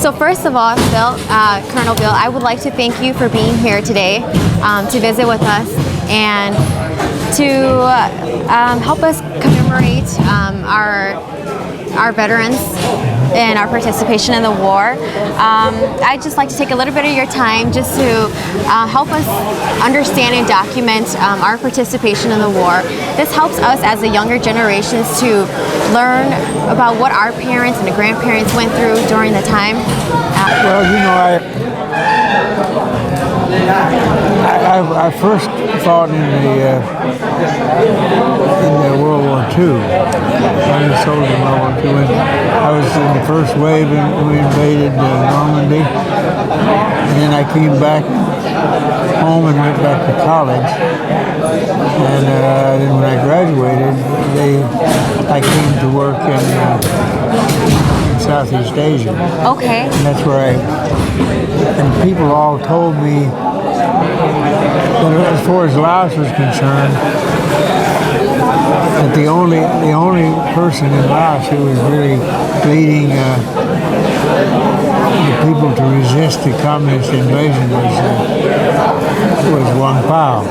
So first of all, Bill, Colonel Bill, I would like to thank you for being here today to visit with us and to help us commemorate our veterans and our participation in the war. I'd just like to take a little bit of your time just to help us understand and document our participation in the war. This helps us as the younger generations to learn about what our parents and grandparents went through during the time. Well, you know, I first fought in the World War II. I was a soldier in World War II. I was in the first wave and we invaded Normandy. And then I came back home and went back to college. And then when I graduated, I came to work in Southeast Asia. Okay. And that's where and people all told me that as far as Laos was concerned, that the only person in Laos who was really leading the people to resist the communist invasion was Vang.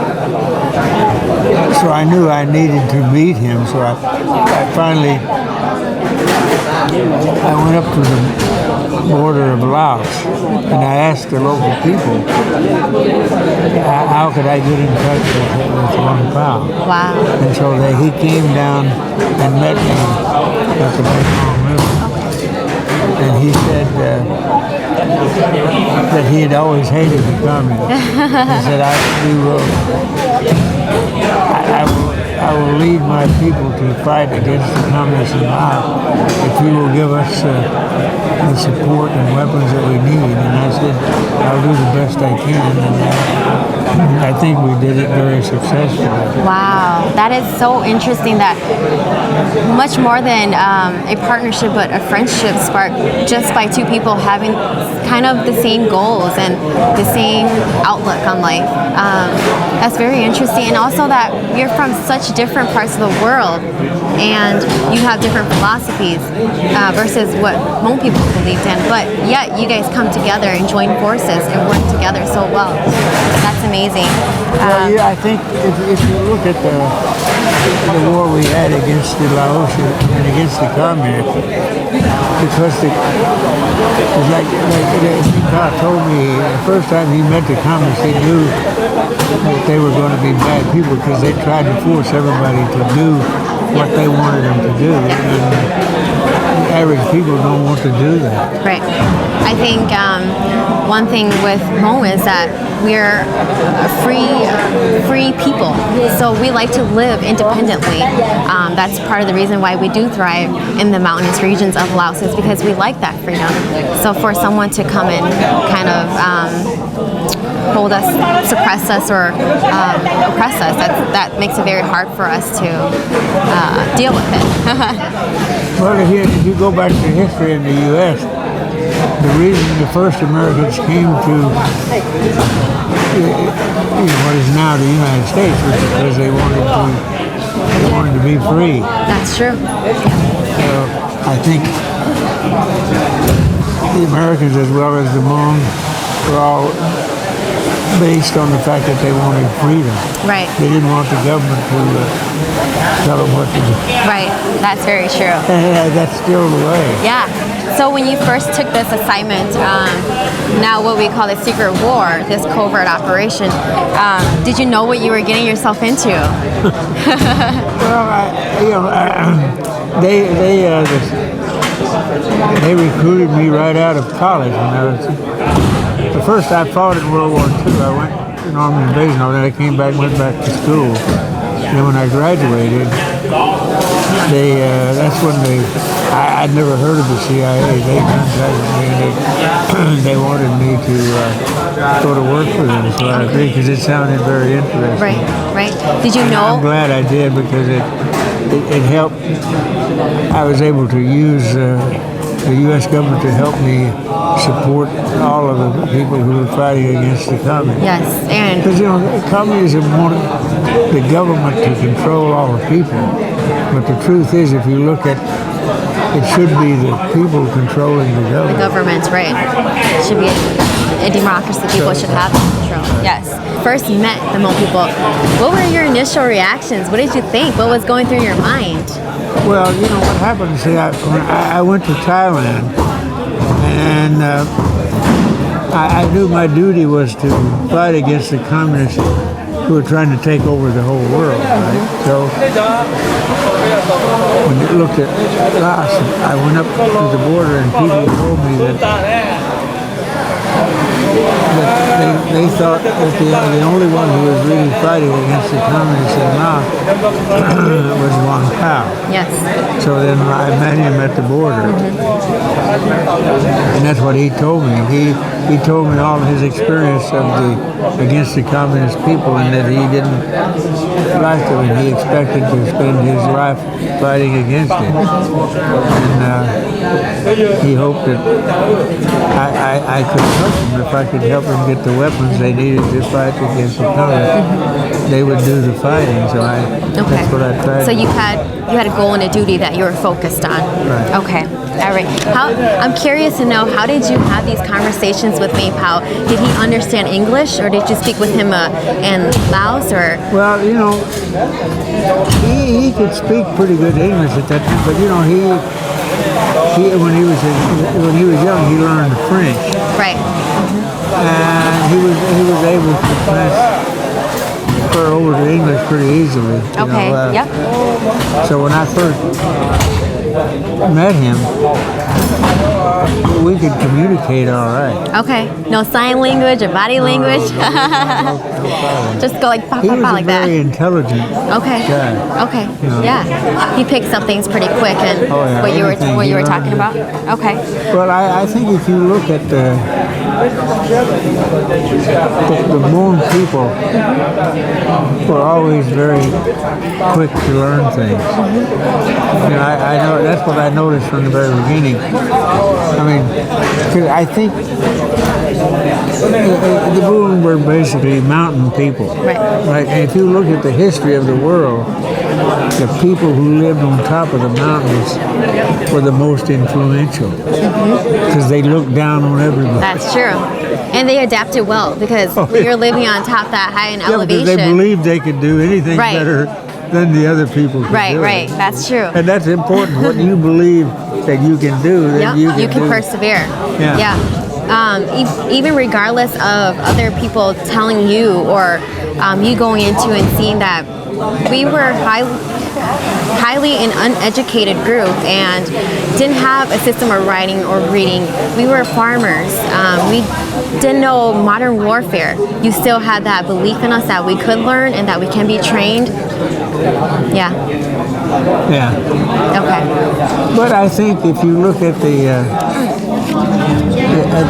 So I knew I needed to meet him. So I finally went up to the border of Laos and I asked the local people how could I get in touch with Vang. Wow. And so he came down and met me at the Vamkhom River. And he said that he had always hated the communists. He said, I will lead my people to fight against the communists in Laos if you will give us the support and weapons that we need. And I said, I'll do the best I can. And I think we did it very successfully. Wow, that is so interesting that much more than a partnership but a friendship sparked just by two people having kind of the same goals and the same outlook on life. That's very interesting, and also that you're from such different parts of the world and you have different philosophies versus what Hmong people believed in, but yet you guys come together and join forces and work together so well. That's amazing. Well, yeah, I think if you look at the war we had against the Laotians and against the communists, because like God told me the first time he met the communists, they knew that they were going to be bad people because they tried to force everybody to do what they wanted them to do. And average people don't want to do that. Right. I think one thing with Hmong is that we're free people, so we like to live independently. That's part of the reason why we do thrive in the mountainous regions of Laos, is because we like that freedom. So for someone to come and kind of hold us, suppress us, or oppress us, that makes it very hard for us to deal with it. Well, if you go back to history in the U.S., the reason the first Americans came to what is now the United States was because they wanted to be free. That's true. So I think the Americans, as well as the Hmong, were all based on the fact that they wanted freedom. Right. They didn't want the government to tell them what to do. Right. That's very true. And that's still the way. Yeah. So when you first took this assignment, now what we call the secret war, this covert operation, did you know what you were getting yourself into? Well, they recruited me right out of college. The first I fought in World War II, I went to Normandy invasion, and then I came back and went back to school. And then when I graduated, that's when I'd never heard of the CIA. They contacted me and they wanted me to go to work for them. So I agreed because it sounded very interesting. Right. Did you know? I'm glad I did because it helped. I was able to use the U.S. government to help me support all of the people who were fighting against the communists. Yes, and because communism wanted the government to control all the people, but the truth is, if you look at it should be the people controlling the government. The government, right? Should be a democracy. People should have control. Yes. First met the Hmong people. What were your initial reactions? What did you think? What was going through your mind? Well, you know what happened. See, I went to Thailand, and I knew my duty was to fight against the communists who were trying to take over the whole world. Right? So when you looked at Laos, I went up to the border, and people told me that they thought that the only one who was really fighting against the communists in Laos was Vang. Yes. So then I met him at the border, and that's what he told me. He told me all his experience of against the communist people, and that he didn't like them, and he expected to spend his life fighting against it. And he hoped that I could help him. If I could help him get the weapons they needed to fight against the communists, they would do the fighting. So that's what I tried. So you had a goal and a duty that you were focused on. Right. Okay. All right. I'm curious to know, how did you have these conversations with Meep? Did he understand English, or did you speak with him in Laos? Or well, you know, he could speak pretty good English at that time, but you know, he when he was young, he learned French. Right. And he was able to transfer over to English pretty easily. Okay. Yep. So when I first met him, we could communicate all right. Okay. No sign language or body language. No Just go like pop, he pop, was pop like a that. very intelligent Okay. guy. Okay. You know. Yeah. He picks up things pretty quick, and yeah, what you were learned talking it. about. Okay. Well, I think if you look at the Hmong people were always very quick to learn things. And I know that's what I noticed from the very beginning. I mean, 'cause I think the Hmong were basically mountain people. Right. And if you look at the history of the world, the people who lived on top of the mountains were the most influential because they looked down on everybody. That's true. And they adapted well, because you're living on top that high in elevation. Because they believed they could do anything better than the other people could do. Right. That's true. And that's important. What you believe that you can do, then you can do. Persevere. Yeah. Even regardless of other people telling you, or you going into and seeing that we were highly an uneducated group and didn't have a system of writing or reading. We were farmers. We didn't know modern warfare. You still had that belief in us that we could learn and that we can be trained. Yeah. Okay. But I think if you look at the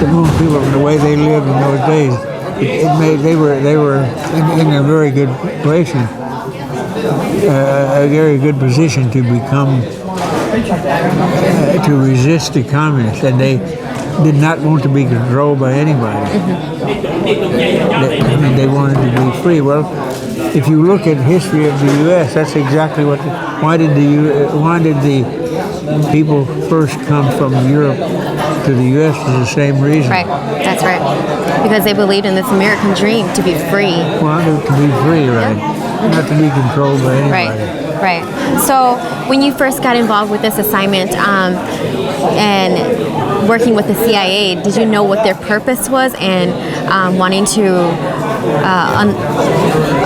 Hmong people and the way they lived in those days, they were in a very good place, a very good position to become to resist the communists, and they did not want to be controlled by anybody. They wanted to be free. Well, if you look at history of the U.S., that's exactly what. Why did the people first come from Europe to the U.S. for the same reason? Right. That's right. Because they believed in this American dream to be free. Well, to be free, right? Not to be controlled by anybody. Right. So when you first got involved with this assignment and working with the CIA, did you know what their purpose was and wanting to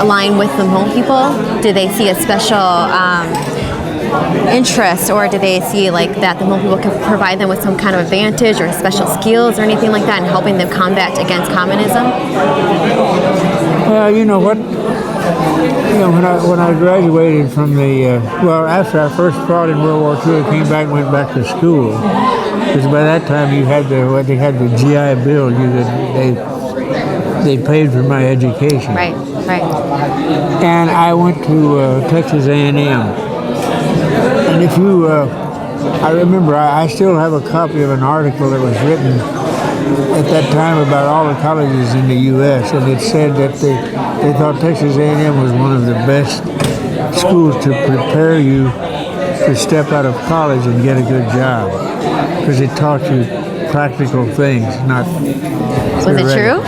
align with the Hmong people? Did they see a special interest, or did they see like that the Hmong people could provide them with some kind of advantage or special skills or anything like that in helping them combat against communism? Well, you know what? When I graduated from the after I first fought in World War II, I came back and went back to school. Because by that time you had the GI Bill. They paid for my education. Right. And I went to Texas A&M. And if you, I remember, I still have a copy of an article that was written at that time about all the colleges in the U.S. and it said that they thought Texas A&M was one of the best schools to prepare you to step out of college and get a good job because it taught you practical things, not. Was it true?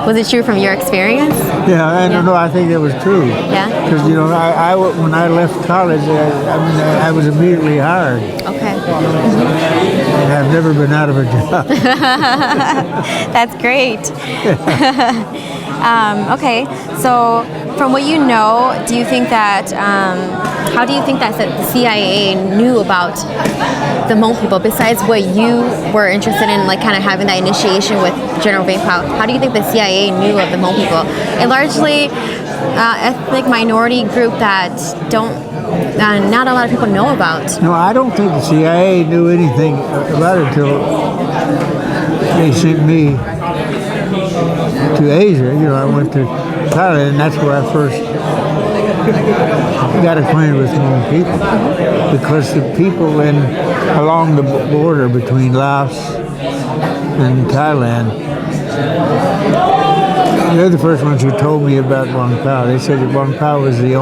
Was it true from your experience? Yeah, I don't know. I think it was true. Yeah. Because when I left college, I was immediately hired. Okay. And I've never been out of a job. That's great. Okay, so from what you know, do you think that, how do you think that the CIA knew about the Hmong people besides what you were interested in, like kind of having that initiation with General Vamkhom? How do you think the CIA knew of the Hmong people? A largely ethnic minority group that not a lot of people know about. No, I don't think the CIA knew anything about it until they sent me to Asia. I went to Thailand, and that's where I first got acquainted with Hmong people, because the people along the border between Laos and Thailand, they're the first ones who told me about Vamkhom. They said that Vamkhom was the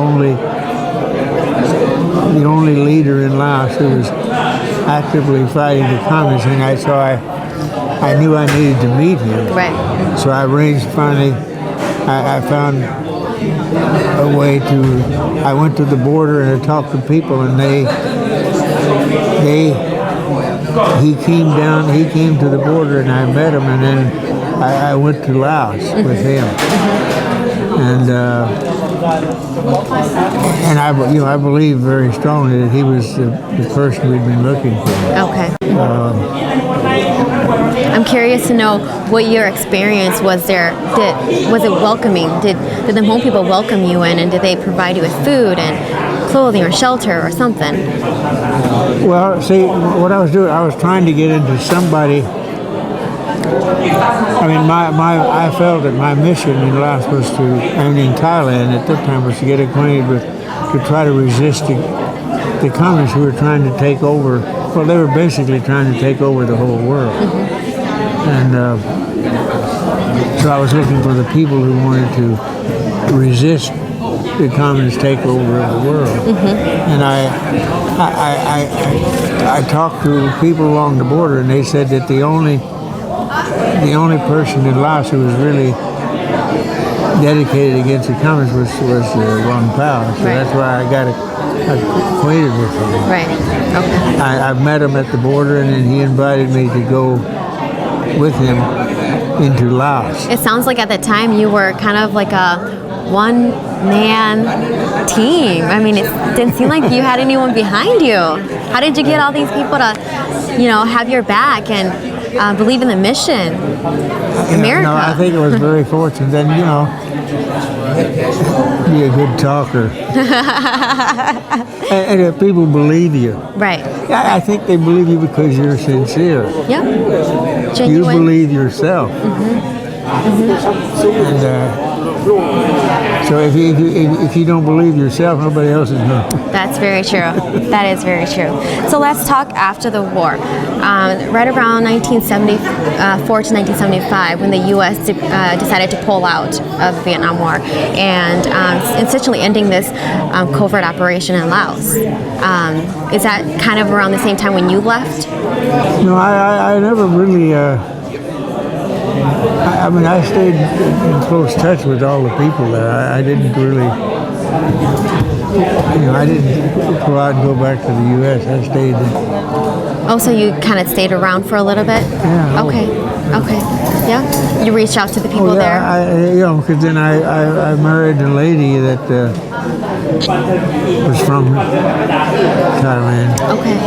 only leader in Laos who was actively fighting the communists, and so I knew I needed to meet him. Right. So I arranged finally. I found a way I went to the border and I talked to people, and he came to the border and I met him, and then I went to Laos with him. And I believe very strongly that he was the person we'd been looking for. Okay. I'm curious to know what your experience was there. Was it welcoming? Did the Hmong people welcome you in, and did they provide you with food and clothing or shelter or something? Well, see, what I was doing, I was trying to get into somebody. I mean, I felt that my mission in Laos was in Thailand at that time was to get acquainted with, to try to resist the communists who were trying to take over. Well, they were basically trying to take over the whole world. And so I was looking for the people who wanted to resist the communist takeover of the world. And I talked to people along the border, and they said that the only person in Laos who was really dedicated against the communists was Vamkhom. So that's why I got acquainted with him. Right. Okay. I met him at the border, and then he invited me to go with him into Laos. It sounds like at the time you were kind of like a one-man team. I mean, it didn't seem like you had anyone behind you. How did you get all these people to, have your back and believe in the mission? America. No, I think it was very fortunate. And, be a good talker. and if people believe you. Right. I think they believe you because you're sincere. Yep. Genuine. You believe yourself. And so if you don't believe yourself, nobody else is going to. That's very true. That is very true. So let's talk after the war. Right around 1974 to 1975, when the U.S. decided to pull out of the Vietnam War and essentially ending this covert operation in Laos. Is that kind of around the same time when you left? No, I never really. I mean, I stayed in close touch with all the people there. I didn't really, I didn't go out and go back to the U.S. I stayed there. Oh, so you kind of stayed around for a little bit? Yeah. Okay. Yeah? You reached out to the people there? Because then I married a lady that was from Thailand. Okay.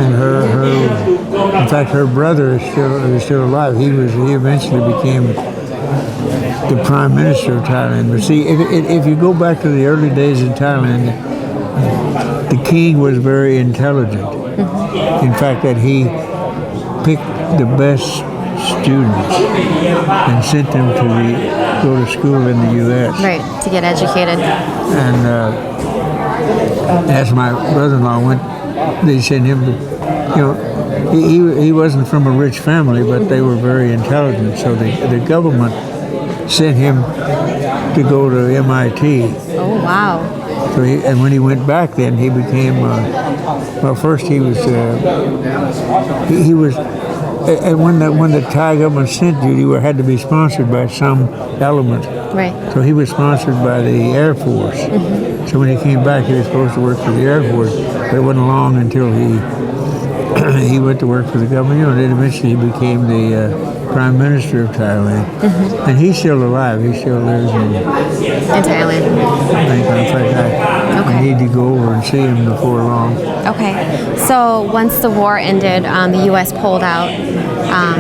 And in fact, her brother is still alive. He eventually became the prime minister of Thailand. But see, if you go back to the early days in Thailand, the king was very intelligent. In fact, that he picked the best students and sent them to go to school in the U.S. Right, to get educated. And as my brother-in-law went, they sent him to, he wasn't from a rich family, but they were very intelligent. So the government sent him to go to MIT. Oh, wow. So and when he went back, then he became. Well, first he was. He was. And when the Thai government sent you, you had to be sponsored by some element. Right. So he was sponsored by the Air Force. So when he came back, he was supposed to work for the Air Force, but it wasn't long until he went to work for the government. And then eventually he became the Prime Minister of Thailand. And he's still alive. He still lives in Thailand. In fact, I need to go over and see him before long. Okay. So once the war ended, the U.S. pulled out.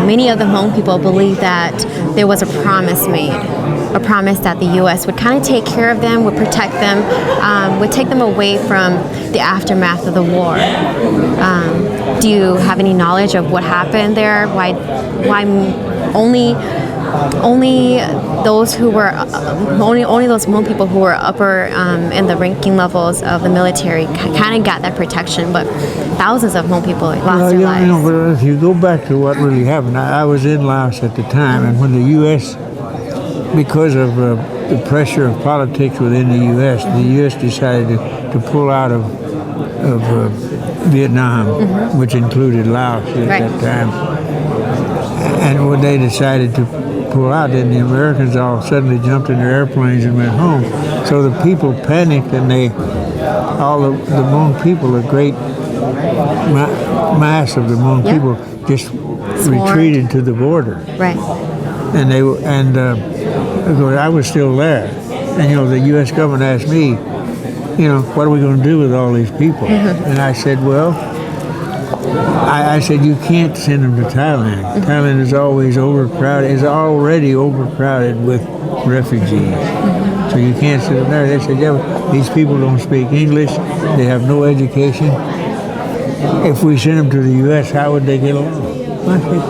Many of the Hmong people believe that there was a promise made, a promise that the U.S. would kind of take care of them, would protect them, would take them away from the aftermath of the war. Do you have any knowledge of what happened there? Why only those who were only those Hmong people who were upper in the ranking levels of the military kind of got that protection, but thousands of Hmong people lost their lives. But if you go back to what really happened, I was in Laos at the time, and when the U.S. because of the pressure of politics within the U.S., the U.S. decided to pull out of Vietnam, which included Laos at that time. And when they decided to pull out, then the Americans all suddenly jumped in their airplanes and went home. So the people panicked, and all the Hmong people, a great mass of the Hmong people, just retreated to the border. Right. And I was still there, and the U.S. government asked me, what are we going to do with all these people? And I said, well, I said, you can't send them to Thailand. Thailand is always overcrowded, is already overcrowded with refugees. So you can't send them there. They said, yeah, but these people don't speak English, they have no education. If we send them to the U.S., how would they get along? I said,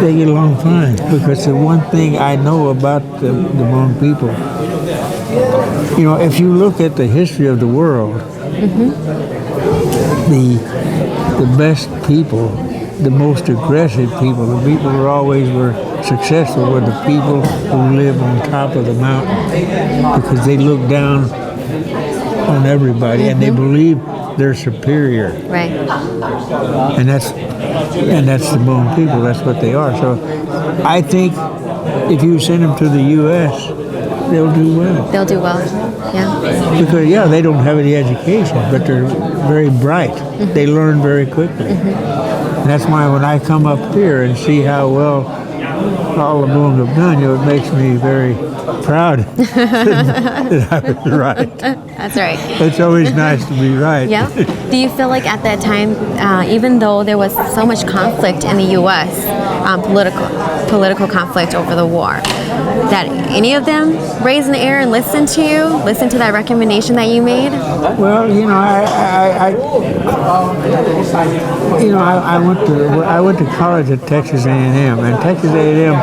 they get along fine, because the one thing I know about the Hmong people, if you look at the history of the world, the best people, the most aggressive people, the people who always were successful were the people who live on top of the mountain, because they look down on everybody and they believe they're superior. Right. And that's the Hmong people. That's what they are. So I think if you send them to the U.S., they'll do well. They'll do well. Yeah. Because they don't have any education, but they're very bright. They learn very quickly. And that's why when I come up here and see how well all the Hmong have done, it makes me very proud that I was right. That's right. It's always nice to be right. Yeah. Do you feel like at that time, even though there was so much conflict in the U.S., political conflict over the war, that any of them raised in the air and listened to you, listened to that recommendation that you made? Well, I went to college at Texas A&M, and Texas A&M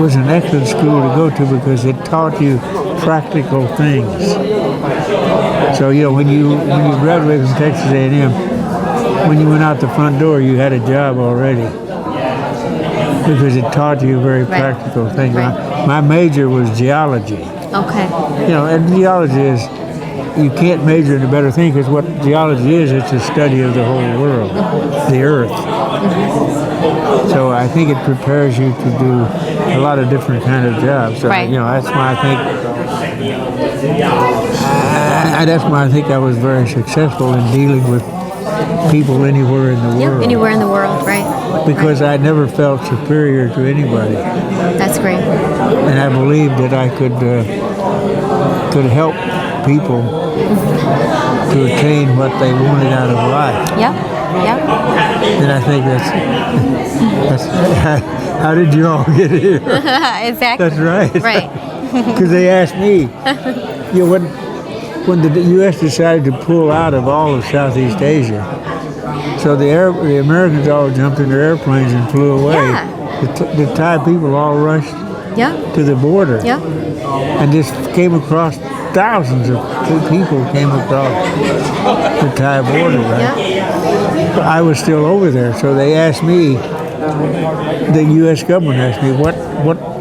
was an excellent school to go to because it taught you practical things. So when you graduated from Texas A&M, when you went out the front door, you had a job already, because it taught you very practical things. Right. My major was geology. Okay. And geology is, you can't major in a better thing, because what geology is, it's a study of the whole world, the earth. So I think it prepares you to do a lot of different kind of jobs. So, that's why I think I was very successful in dealing with people anywhere in the world. Anywhere in the world, right. Because I never felt superior to anybody. That's great. And I believed that I could help people to attain what they wanted out of life. Yeah. And I think that's how did you all get here? Exactly. That's right. Right. Because they asked me, when the U.S. decided to pull out of all of Southeast Asia, so the Americans all jumped in their airplanes and flew away. Yeah. The Thai people all rushed to the border. Yeah. And just came across, thousands of people came across the Thai border, right? Yeah. But I was still over there, so they asked me, the U.S. government asked me, what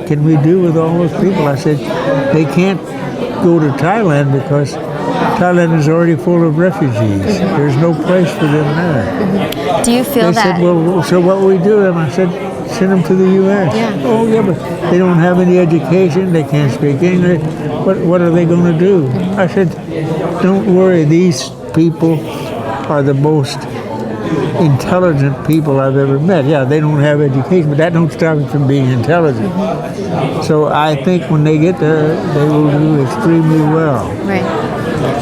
can we do with all those people? I said, they can't go to Thailand because Thailand is already full of refugees. There's no place for them there. Do you feel They that? said, well, so what we do them? I said, send them to the U.S. Yeah. Oh, yeah, but they don't have any education. They can't speak English. What are they going to do? I said, don't worry. These people are the most intelligent people I've ever met. Yeah, they don't have education, but that don't stop them from being intelligent. So I think when they get there, they will do extremely well. Right.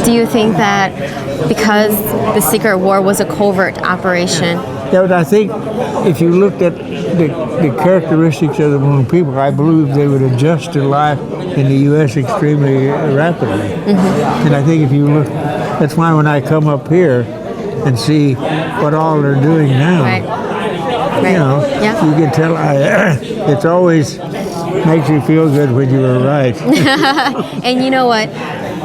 Do you think that because the secret war was a covert operation? Yeah, but I think if you looked at the characteristics of the Hmong people, I believe they would adjust to life in the U.S. extremely rapidly. And I think if you look, that's why when I come up here and see what all they're doing now, Right. you know, Yeah. you can tell it's always makes you feel good when you were right. And you know what?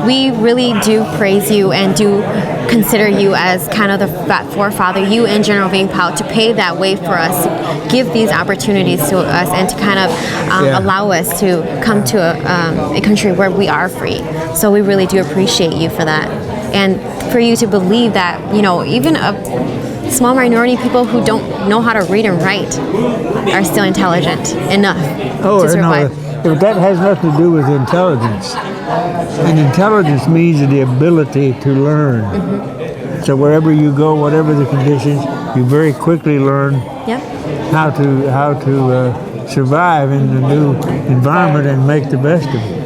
We really do praise you and do consider you as kind of that forefather, you and General Vang Pao, to pave that way for us, to give these opportunities to us, and to kind of allow us to come to a country where we are free. So we really do appreciate you for that. And for you to believe that, you know, even a small minority people who don't know how to read and write are still intelligent enough to survive. No, that has nothing to do with intelligence. And intelligence means the ability to learn. So wherever you go, whatever the conditions, you very quickly learn how to survive in the new environment and make the best of it.